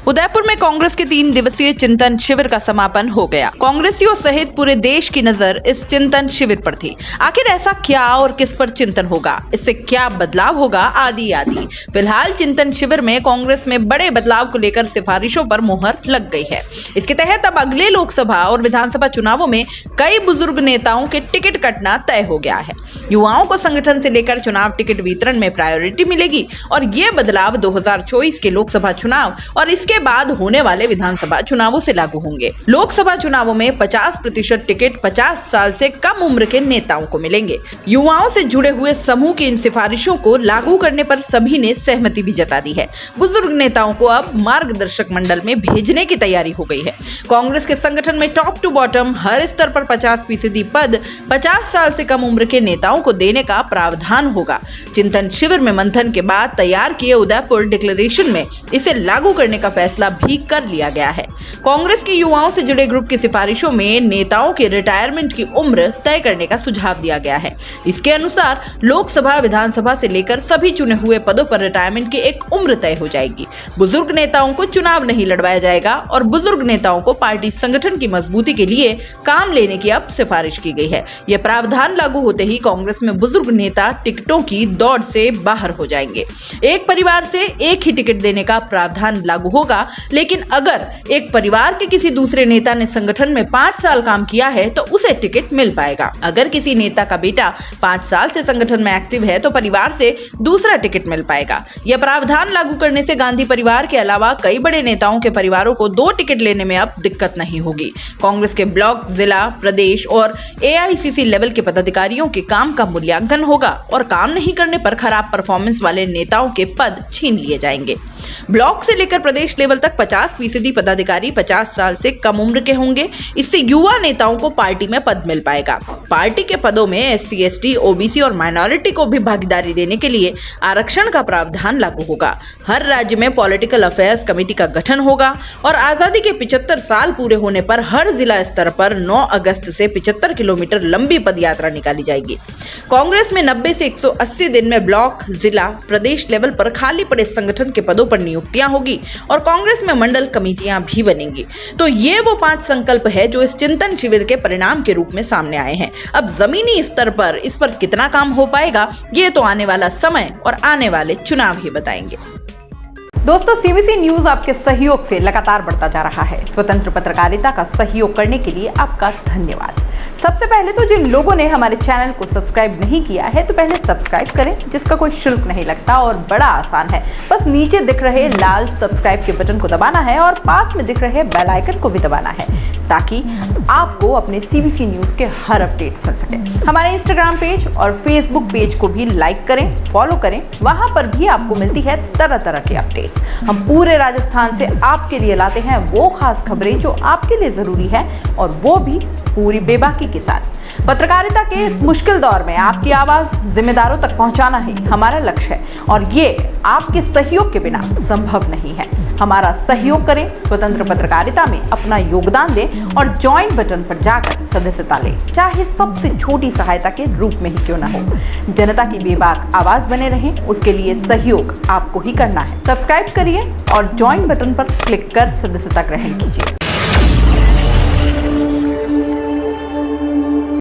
उदयपुर में कांग्रेस के 3 दिवसीय चिंतन शिविर का समापन हो गया। कांग्रेसियों सहित पूरे देश की नजर इस चिंतन शिविर पर थी। आखिर ऐसा क्या और किस पर चिंतन होगा, इससे क्या बदलाव होगा, आदि आदि। फिलहाल चिंतन शिविर में कांग्रेस में बड़े बदलाव को लेकर सिफारिशों पर मोहर लग गई है। इसके तहत अब अगले लोकसभा और विधानसभा चुनावों में कई बुजुर्ग नेताओं के टिकट कटना तय हो गया है। युवाओं को संगठन से लेकर चुनाव टिकट वितरण में प्रायोरिटी मिलेगी और ये बदलाव 2024 के लोकसभा चुनाव और इसके बाद होने वाले विधानसभा चुनावों से लागू होंगे। लोकसभा चुनावों में 50% टिकट 50 साल से कम उम्र के नेताओं को मिलेंगे। युवाओं से जुड़े हुए समूह की इन सिफारिशों को लागू करने पर सभी ने सहमति भी जता दी है। बुजुर्ग नेताओं को अब मार्गदर्शक मंडल में भेजने की तैयारी हो गई है। कांग्रेस के संगठन में टॉप टू बॉटम हर स्तर पर 50% पद 50 साल से कम उम्र के नेताओं को देने का प्रावधान होगा। चिंतन शिविर में मंथन के बाद तैयार किए उदयपुर डिक्लेरेशन में इसे लागू करने का फैसला भी कर लिया गया है। कांग्रेस के युवाओं से जुड़े ग्रुप की सिफारिशों में नेताओं के रिटायरमेंट की उम्र तय करने का सुझाव दिया गया है। इसके अनुसार लोकसभा, विधानसभा से लेकर सभी चुने हुए पदों पर रिटायरमेंट की एक उम्र तय हो जाएगी। बुजुर्ग नेताओं को चुनाव नहीं लड़वाया जाएगा और बुजुर्ग नेताओं को पार्टी संगठन की मजबूती के लिए काम लेने की अब सिफारिश की गई है। यह प्रावधान लागू होते ही कांग्रेस में बुजुर्ग नेता टिकटों की दौड़ से बाहर हो जाएंगे। एक परिवार से एक ही टिकट देने का प्रावधान लागू होगा, लेकिन अगर एक परिवार के किसी दूसरे नेता ने संगठन में 5 साल काम किया है तो उसे टिकट मिल पाएगा। अगर किसी नेता का बेटा 5 साल से संगठन में एक्टिव है तो परिवार से दूसरा टिकट मिल पाएगा। यह प्रावधान लागू करने से गांधी परिवार के अलावा कई बड़े नेताओं के परिवारों को 2 टिकट लेने में अब दिक्कत नहीं होगी। कांग्रेस के ब्लॉक, जिला, प्रदेश और AICC लेवल के पदाधिकारियों के काम का मूल्यांकन होगा और काम नहीं करने पर खराब परफॉर्मेंस वाले नेताओं के पद छीन लिए जाएंगे। ब्लॉक से लेकर प्रदेश लेवल तक 50% पदाधिकारी 50 साल से कम उम्र के होंगे। इससे युवा नेताओं को पार्टी में पद मिल पाएगा। पार्टी के पदों में SC, ST, OBC और माइनॉरिटी को भी भागीदारी देने के लिए आरक्षण का प्रावधान लागू होगा। हर राज्य में पॉलिटिकल अफेयर्स कमेटी का गठन होगा और आजादी के 75 साल पूरे होने पर हर जिला स्तर पर 9 अगस्त से 75 किलोमीटर लंबी पदयात्रा निकाली जाएगी। कांग्रेस में 90 से 180 दिन में ब्लॉक, जिला, प्रदेश लेवल पर खाली पड़े संगठन के पदों पर नियुक्तियां होगी और कांग्रेस में मंडल कमेटियां भी बनेंगी। तो ये वो 5 संकल्प है जो इस चिंतन शिविर के परिणाम के रूप में सामने आए हैं। अब जमीनी स्तर पर इस पर कितना काम हो पाएगा, ये तो आने वाला समय और आने वाले चुनाव ही बताएंगे। दोस्तों, CBC न्यूज आपके सहयोग से लगातार बढ़ता जा रहा है। स्वतंत्र पत्रकारिता का सहयोग करने के लिए आपका धन्यवाद। सबसे पहले तो जिन लोगों ने हमारे चैनल को सब्सक्राइब नहीं किया है तो पहले सब्सक्राइब करें, जिसका कोई शुल्क नहीं लगता और बड़ा आसान है। बस नीचे दिख रहे लाल सब्सक्राइब के बटन को दबाना है और पास में दिख रहे बेल आइकन को भी दबाना है ताकि आपको अपने CBC न्यूज के हर अपडेट्स मिल सके। हमारे इंस्टाग्राम पेज और फेसबुक पेज को भी लाइक करें, फॉलो करें। वहां पर भी आपको मिलती है तरह तरह की अपडेट्स। हम पूरे राजस्थान से आपके लिए लाते हैं वो खास खबरें जो आपके लिए जरूरी है और वो भी पूरी बेबाकी के साथ। पत्रकारिता के इस मुश्किल दौर में आपकी आवाज जिम्मेदारों तक पहुंचाना ही हमारा लक्ष्य है और ये आपके सहयोग के बिना संभव नहीं है। हमारा सहयोग करें, स्वतंत्र पत्रकारिता में अपना योगदान दें और ज्वाइन बटन पर जाकर सदस्यता लें, चाहे सबसे छोटी सहायता के रूप में ही क्यों ना हो। जनता की बेबाक आवाज बने रहें, उसके लिए सहयोग आपको ही करना है। सब्सक्राइब करिए और ज्वाइन बटन पर क्लिक कर सदस्यता ग्रहण कीजिए।